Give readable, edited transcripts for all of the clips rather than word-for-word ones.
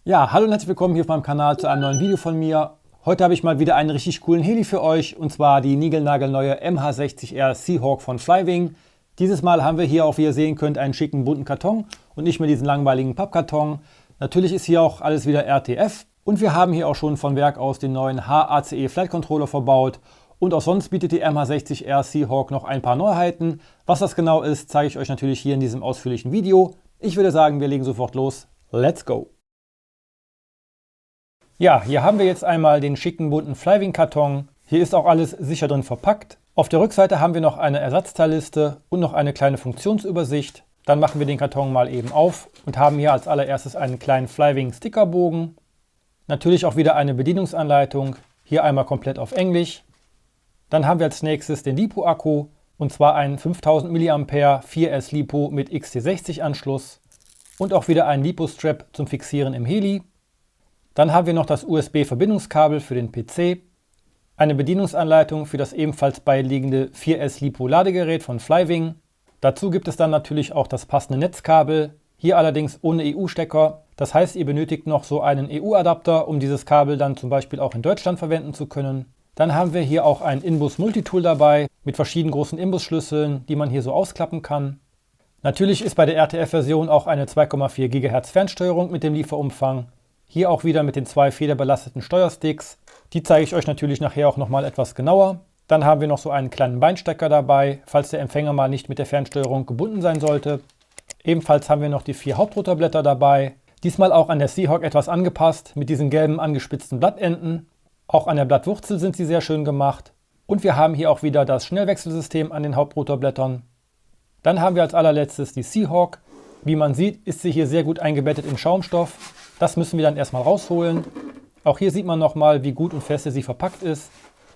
Ja, hallo und herzlich willkommen hier auf meinem Kanal zu einem neuen Video von mir. Heute habe ich mal wieder einen richtig coolen Heli für euch und zwar die niegelnagelneue MH60R Seahawk von Flywing. Dieses Mal haben wir hier auch, wie ihr sehen könnt, einen schicken bunten Karton und nicht mehr diesen langweiligen Pappkarton. Natürlich ist hier auch alles wieder RTF und wir haben hier auch schon von Werk aus den neuen HACE Flight Controller verbaut. Und auch sonst bietet die MH60R Seahawk noch ein paar Neuheiten. Was das genau ist, zeige ich euch natürlich hier in diesem ausführlichen Video. Ich würde sagen, wir legen sofort los. Let's go! Ja, hier haben wir jetzt einmal den schicken bunten Flywing-Karton. Hier ist auch alles sicher drin verpackt. Auf der Rückseite haben wir noch eine Ersatzteilliste und noch eine kleine Funktionsübersicht. Dann machen wir den Karton mal eben auf und haben hier als allererstes einen kleinen Flywing-Stickerbogen. Natürlich auch wieder eine Bedienungsanleitung, hier einmal komplett auf Englisch. Dann haben wir als nächstes den LiPo-Akku und zwar einen 5000 mAh 4S LiPo mit XT60-Anschluss und auch wieder einen LiPo-Strap zum Fixieren im Heli. Dann haben wir noch das USB-Verbindungskabel für den PC, eine Bedienungsanleitung für das ebenfalls beiliegende 4S LiPo Ladegerät von Flywing. Dazu gibt es dann natürlich auch das passende Netzkabel, hier allerdings ohne EU-Stecker. Das heißt, ihr benötigt noch so einen EU-Adapter, um dieses Kabel dann zum Beispiel auch in Deutschland verwenden zu können. Dann haben wir hier auch ein Inbus Multitool dabei mit verschiedenen großen Inbus-Schlüsseln, die man hier so ausklappen kann. Natürlich ist bei der RTF-Version auch eine 2,4 GHz Fernsteuerung mit dem Lieferumfang. Hier auch wieder mit den zwei federbelasteten Steuersticks. Die zeige ich euch natürlich nachher auch nochmal etwas genauer. Dann haben wir noch so einen kleinen Beinstecker dabei, falls der Empfänger mal nicht mit der Fernsteuerung gebunden sein sollte. Ebenfalls haben wir noch die 4 Hauptrotorblätter dabei. Diesmal auch an der Seahawk etwas angepasst mit diesen gelben angespitzten Blattenden. Auch an der Blattwurzel sind sie sehr schön gemacht. Und wir haben hier auch wieder das Schnellwechselsystem an den Hauptrotorblättern. Dann haben wir als allerletztes die Seahawk. Wie man sieht, ist sie hier sehr gut eingebettet in Schaumstoff. Das müssen wir dann erstmal rausholen. Auch hier sieht man nochmal, wie gut und feste sie verpackt ist.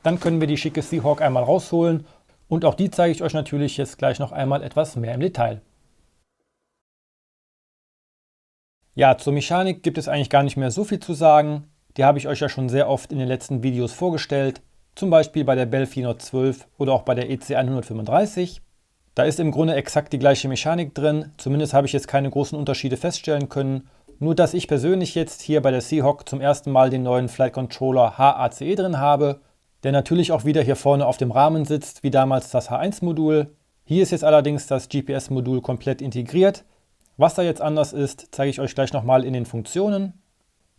Dann können wir die schicke Seahawk einmal rausholen. Und auch die zeige ich euch natürlich jetzt gleich noch einmal etwas mehr im Detail. Ja, zur Mechanik gibt es eigentlich gar nicht mehr so viel zu sagen. Die habe ich euch ja schon sehr oft in den letzten Videos vorgestellt. Zum Beispiel bei der Bell 412 oder auch bei der EC 135. Da ist im Grunde exakt die gleiche Mechanik drin. Zumindest habe ich jetzt keine großen Unterschiede feststellen können. Nur dass ich persönlich jetzt hier bei der Seahawk zum ersten Mal den neuen Flight Controller HACE drin habe, der natürlich auch wieder hier vorne auf dem Rahmen sitzt, wie damals das H1-Modul. Hier ist jetzt allerdings das GPS-Modul komplett integriert. Was da jetzt anders ist, zeige ich euch gleich nochmal in den Funktionen.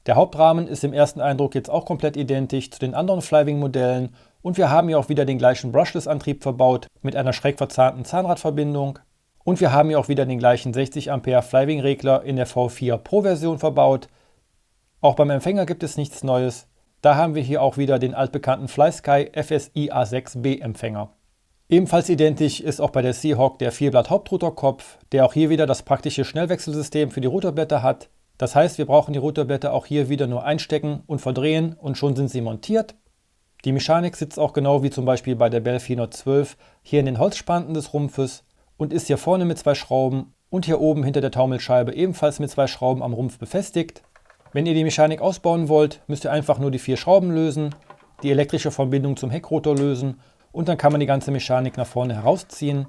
Der Hauptrahmen ist im ersten Eindruck jetzt auch komplett identisch zu den anderen Flywing-Modellen und wir haben hier auch wieder den gleichen Brushless-Antrieb verbaut mit einer schräg verzahnten Zahnradverbindung. Und wir haben hier auch wieder den gleichen 60 Ampere Flywing-Regler in der V4 Pro-Version verbaut. Auch beim Empfänger gibt es nichts Neues. Da haben wir hier auch wieder den altbekannten FlySky FSI A6B Empfänger. Ebenfalls identisch ist auch bei der Seahawk der 4-Blatt-Hauptrotorkopf, der auch hier wieder das praktische Schnellwechselsystem für die Rotorblätter hat. Das heißt, wir brauchen die Rotorblätter auch hier wieder nur einstecken und verdrehen und schon sind sie montiert. Die Mechanik sitzt auch genau wie zum Beispiel bei der Bell 412 hier in den Holzspanten des Rumpfes und ist hier vorne mit 2 Schrauben und hier oben hinter der Taumelscheibe ebenfalls mit 2 Schrauben am Rumpf befestigt. Wenn ihr die Mechanik ausbauen wollt, müsst ihr einfach nur die 4 Schrauben lösen, die elektrische Verbindung zum Heckrotor lösen und dann kann man die ganze Mechanik nach vorne herausziehen.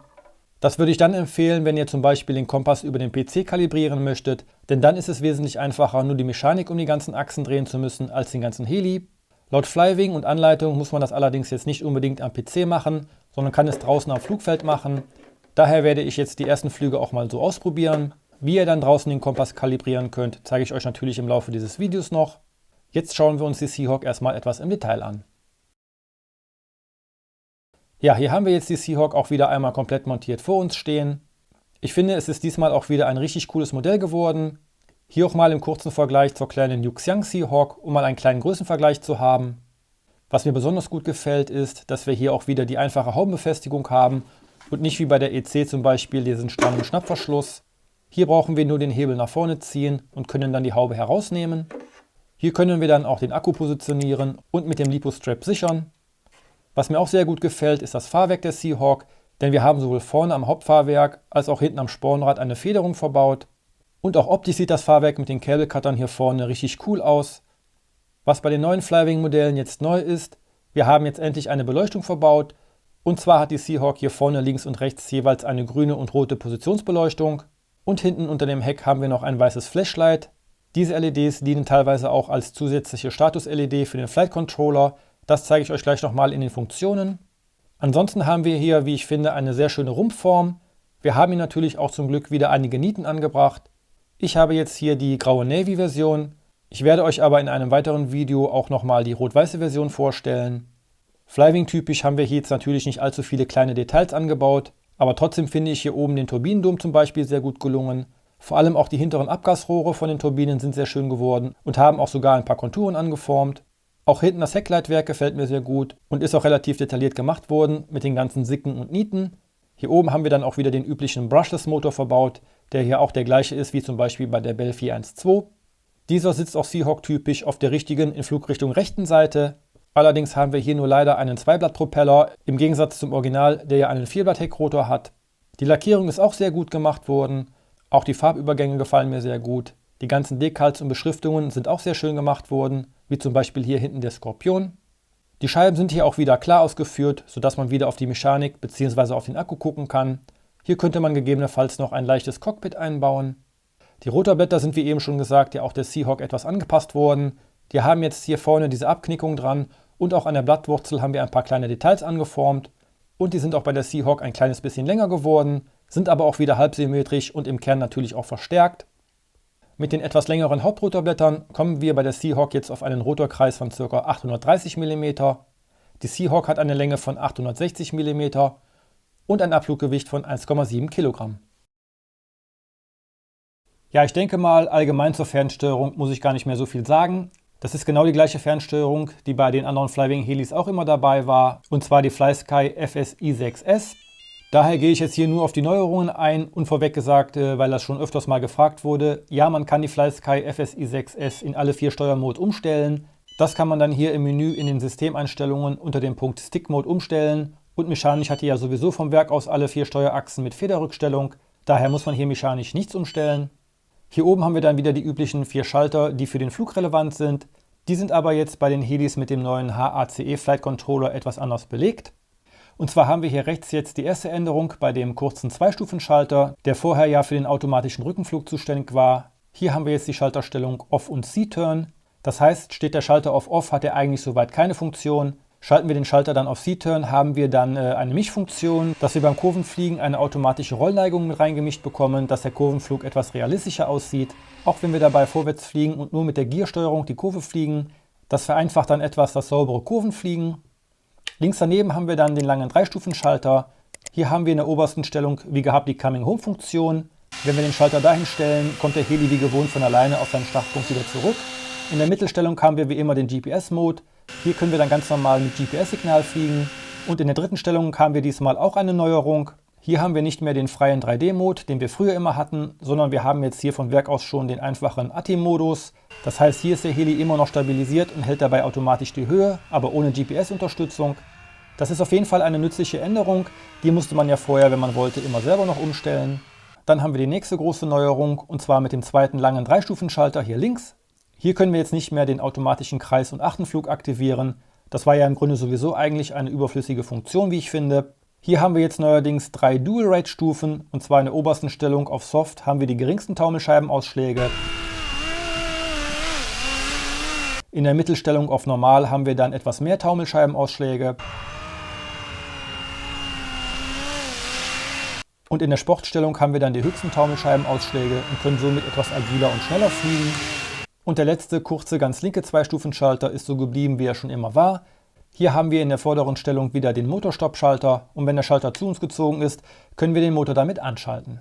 Das würde ich dann empfehlen, wenn ihr zum Beispiel den Kompass über den PC kalibrieren möchtet, denn dann ist es wesentlich einfacher, nur die Mechanik um die ganzen Achsen drehen zu müssen, als den ganzen Heli. Laut Flywing und Anleitung muss man das allerdings jetzt nicht unbedingt am PC machen, sondern kann es draußen am Flugfeld machen. Daher werde ich jetzt die ersten Flüge auch mal so ausprobieren. Wie ihr dann draußen den Kompass kalibrieren könnt, zeige ich euch natürlich im Laufe dieses Videos noch. Jetzt schauen wir uns die Seahawk erstmal etwas im Detail an. Ja, hier haben wir jetzt die Seahawk auch wieder einmal komplett montiert vor uns stehen. Ich finde, es ist diesmal auch wieder ein richtig cooles Modell geworden. Hier auch mal im kurzen Vergleich zur kleinen Yuxiang Seahawk, um mal einen kleinen Größenvergleich zu haben. Was mir besonders gut gefällt, ist, dass wir hier auch wieder die einfache Haubenbefestigung haben und nicht wie bei der EC zum Beispiel diesen strammen Schnappverschluss. Hier brauchen wir nur den Hebel nach vorne ziehen und können dann die Haube herausnehmen. Hier können wir dann auch den Akku positionieren und mit dem LiPo-Strap sichern. Was mir auch sehr gut gefällt, ist das Fahrwerk der Seahawk, denn wir haben sowohl vorne am Hauptfahrwerk als auch hinten am Spornrad eine Federung verbaut. Und auch optisch sieht das Fahrwerk mit den Cable Cuttern hier vorne richtig cool aus. Was bei den neuen Flywing-Modellen jetzt neu ist, wir haben jetzt endlich eine Beleuchtung verbaut. Und zwar hat die Seahawk hier vorne links und rechts jeweils eine grüne und rote Positionsbeleuchtung. Und hinten unter dem Heck haben wir noch ein weißes Flashlight. Diese LEDs dienen teilweise auch als zusätzliche Status-LED für den Flight Controller. Das zeige ich euch gleich nochmal in den Funktionen. Ansonsten haben wir hier, wie ich finde, eine sehr schöne Rumpfform. Wir haben hier natürlich auch zum Glück wieder einige Nieten angebracht. Ich habe jetzt hier die graue Navy-Version. Ich werde euch aber in einem weiteren Video auch nochmal die rot-weiße Version vorstellen. Flywing-typisch haben wir hier jetzt natürlich nicht allzu viele kleine Details angebaut, aber trotzdem finde ich hier oben den Turbinendom zum Beispiel sehr gut gelungen. Vor allem auch die hinteren Abgasrohre von den Turbinen sind sehr schön geworden und haben auch sogar ein paar Konturen angeformt. Auch hinten das Heckleitwerk gefällt mir sehr gut und ist auch relativ detailliert gemacht worden mit den ganzen Sicken und Nieten. Hier oben haben wir dann auch wieder den üblichen Brushless-Motor verbaut, der hier auch der gleiche ist wie zum Beispiel bei der Bell 412. Dieser sitzt auch Seahawk-typisch auf der richtigen in Flugrichtung rechten Seite. Allerdings haben wir hier nur leider einen Zweiblattpropeller, im Gegensatz zum Original, der ja einen Vierblatt-Heckrotor hat. Die Lackierung ist auch sehr gut gemacht worden. Auch die Farbübergänge gefallen mir sehr gut. Die ganzen Decals und Beschriftungen sind auch sehr schön gemacht worden, wie zum Beispiel hier hinten der Skorpion. Die Scheiben sind hier auch wieder klar ausgeführt, sodass man wieder auf die Mechanik bzw. auf den Akku gucken kann. Hier könnte man gegebenenfalls noch ein leichtes Cockpit einbauen. Die Rotorblätter sind wie eben schon gesagt ja auch der Seahawk etwas angepasst worden. Die haben jetzt hier vorne diese Abknickung dran und auch an der Blattwurzel haben wir ein paar kleine Details angeformt. Und die sind auch bei der Seahawk ein kleines bisschen länger geworden, sind aber auch wieder halbsymmetrisch und im Kern natürlich auch verstärkt. Mit den etwas längeren Hauptrotorblättern kommen wir bei der Seahawk jetzt auf einen Rotorkreis von ca. 830 mm. Die Seahawk hat eine Länge von 860 mm und ein Abfluggewicht von 1,7 Kilogramm. Ja, ich denke mal, allgemein zur Fernsteuerung muss ich gar nicht mehr so viel sagen. Das ist genau die gleiche Fernsteuerung, die bei den anderen Flywing Helis auch immer dabei war, und zwar die FlySky FSI6S. Daher gehe ich jetzt hier nur auf die Neuerungen ein und vorweg gesagt, weil das schon öfters mal gefragt wurde, ja, man kann die FlySky FSI6S in alle 4 Steuermodi umstellen. Das kann man dann hier im Menü in den Systemeinstellungen unter dem Punkt Stick Mode umstellen und mechanisch hat die ja sowieso vom Werk aus alle 4 Steuerachsen mit Federrückstellung, daher muss man hier mechanisch nichts umstellen. Hier oben haben wir dann wieder die üblichen 4 Schalter, die für den Flug relevant sind. Die sind aber jetzt bei den Helis mit dem neuen HACE Flight Controller etwas anders belegt. Und zwar haben wir hier rechts jetzt die erste Änderung bei dem kurzen 2-Stufen-Schalter, der vorher ja für den automatischen Rückenflug zuständig war. Hier haben wir jetzt die Schalterstellung Off und C-Turn. Das heißt, steht der Schalter auf Off, hat er eigentlich soweit keine Funktion. Schalten wir den Schalter dann auf C-Turn, haben wir dann eine Mischfunktion, dass wir beim Kurvenfliegen eine automatische Rollneigung mit reingemischt bekommen, dass der Kurvenflug etwas realistischer aussieht. Auch wenn wir dabei vorwärts fliegen und nur mit der Giersteuerung die Kurve fliegen. Das vereinfacht dann etwas das saubere Kurvenfliegen. Links daneben haben wir dann den langen 3-Stufen-Schalter. Hier haben wir in der obersten Stellung wie gehabt die Coming-Home-Funktion. Wenn wir den Schalter dahin stellen, kommt der Heli wie gewohnt von alleine auf seinen Startpunkt wieder zurück. In der Mittelstellung haben wir wie immer den GPS-Mode. Hier können wir dann ganz normal mit GPS-Signal fliegen. Und in der dritten Stellung haben wir diesmal auch eine Neuerung. Hier haben wir nicht mehr den freien 3D-Mode, den wir früher immer hatten, sondern wir haben jetzt hier von Werk aus schon den einfachen ATTI-Modus. Das heißt, hier ist der Heli immer noch stabilisiert und hält dabei automatisch die Höhe, aber ohne GPS-Unterstützung. Das ist auf jeden Fall eine nützliche Änderung. Die musste man ja vorher, wenn man wollte, immer selber noch umstellen. Dann haben wir die nächste große Neuerung und zwar mit dem zweiten langen 3-Stufen-Schalter hier links. Hier können wir jetzt nicht mehr den automatischen Kreis- und Achtenflug aktivieren. Das war ja im Grunde sowieso eigentlich eine überflüssige Funktion, wie ich finde. Hier haben wir jetzt neuerdings 3 Dual-Rate-Stufen und zwar in der obersten Stellung auf Soft haben wir die geringsten Taumelscheibenausschläge. In der Mittelstellung auf Normal haben wir dann etwas mehr Taumelscheibenausschläge. Und in der Sportstellung haben wir dann die höchsten Taumelscheibenausschläge und können somit etwas agiler und schneller fliegen. Und der letzte kurze, ganz linke 2-Stufen-Schalter ist so geblieben, wie er schon immer war. Hier haben wir in der vorderen Stellung wieder den Motorstopp-Schalter und wenn der Schalter zu uns gezogen ist, können wir den Motor damit anschalten.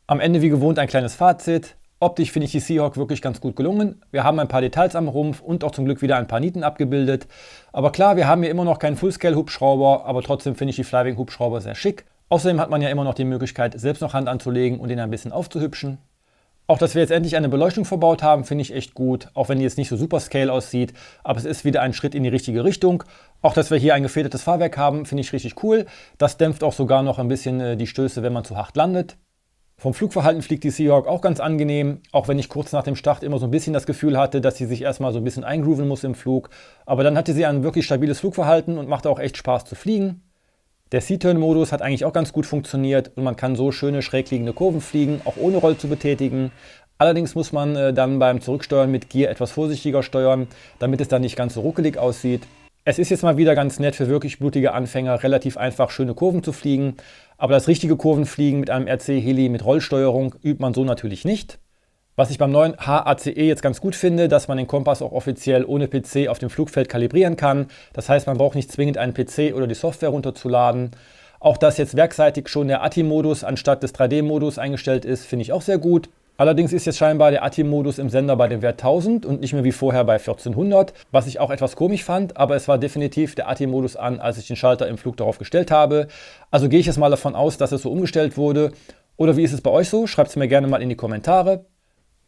Am Ende wie gewohnt ein kleines Fazit. Optisch finde ich die Seahawk wirklich ganz gut gelungen. Wir haben ein paar Details am Rumpf und auch zum Glück wieder ein paar Nieten abgebildet. Aber klar, wir haben hier immer noch keinen Fullscale-Hubschrauber, aber trotzdem finde ich die Flywing-Hubschrauber sehr schick. Außerdem hat man ja immer noch die Möglichkeit, selbst noch Hand anzulegen und ihn ein bisschen aufzuhübschen. Auch, dass wir jetzt endlich eine Beleuchtung verbaut haben, finde ich echt gut, auch wenn die jetzt nicht so super Scale aussieht, aber es ist wieder ein Schritt in die richtige Richtung. Auch, dass wir hier ein gefedertes Fahrwerk haben, finde ich richtig cool. Das dämpft auch sogar noch ein bisschen die Stöße, wenn man zu hart landet. Vom Flugverhalten fliegt die Seahawk auch ganz angenehm, auch wenn ich kurz nach dem Start immer so ein bisschen das Gefühl hatte, dass sie sich erstmal so ein bisschen eingrooven muss im Flug. Aber dann hatte sie ein wirklich stabiles Flugverhalten und machte auch echt Spaß zu fliegen. Der C-Turn-Modus hat eigentlich auch ganz gut funktioniert und man kann so schöne schräg liegende Kurven fliegen, auch ohne Roll zu betätigen. Allerdings muss man dann beim Zurücksteuern mit Gear etwas vorsichtiger steuern, damit es dann nicht ganz so ruckelig aussieht. Es ist jetzt mal wieder ganz nett für wirklich blutige Anfänger, relativ einfach schöne Kurven zu fliegen. Aber das richtige Kurvenfliegen mit einem RC-Heli mit Rollsteuerung übt man so natürlich nicht. Was ich beim neuen HACE jetzt ganz gut finde, dass man den Kompass auch offiziell ohne PC auf dem Flugfeld kalibrieren kann. Das heißt, man braucht nicht zwingend einen PC oder die Software runterzuladen. Auch dass jetzt werkseitig schon der ATTI-Modus anstatt des 3D-Modus eingestellt ist, finde ich auch sehr gut. Allerdings ist jetzt scheinbar der ATTI-Modus im Sender bei dem Wert 1000 und nicht mehr wie vorher bei 1400, was ich auch etwas komisch fand, aber es war definitiv der ATTI-Modus an, als ich den Schalter im Flug darauf gestellt habe. Also gehe ich jetzt mal davon aus, dass es so umgestellt wurde. Oder wie ist es bei euch so? Schreibt es mir gerne mal in die Kommentare.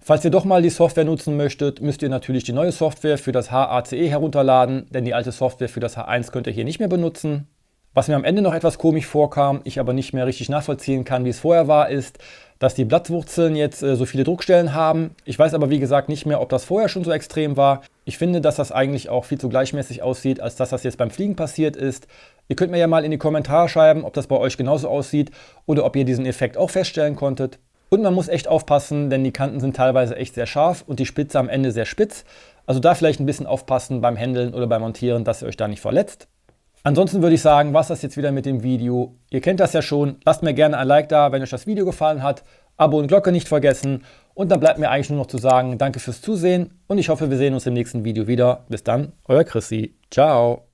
Falls ihr doch mal die Software nutzen möchtet, müsst ihr natürlich die neue Software für das HACE herunterladen, denn die alte Software für das H1 könnt ihr hier nicht mehr benutzen. Was mir am Ende noch etwas komisch vorkam, ich aber nicht mehr richtig nachvollziehen kann, wie es vorher war, ist, dass die Blattwurzeln jetzt so viele Druckstellen haben. Ich weiß aber wie gesagt nicht mehr, ob das vorher schon so extrem war. Ich finde, dass das eigentlich auch viel zu gleichmäßig aussieht, als dass das jetzt beim Fliegen passiert ist. Ihr könnt mir ja mal in die Kommentare schreiben, ob das bei euch genauso aussieht oder ob ihr diesen Effekt auch feststellen konntet. Und man muss echt aufpassen, denn die Kanten sind teilweise echt sehr scharf und die Spitze am Ende sehr spitz. Also da vielleicht ein bisschen aufpassen beim Händeln oder beim Montieren, dass ihr euch da nicht verletzt. Ansonsten würde ich sagen, was das jetzt wieder mit dem Video. Ihr kennt das ja schon. Lasst mir gerne ein Like da, wenn euch das Video gefallen hat. Abo und Glocke nicht vergessen. Und dann bleibt mir eigentlich nur noch zu sagen, danke fürs Zusehen und ich hoffe, wir sehen uns im nächsten Video wieder. Bis dann, euer Chrissy. Ciao.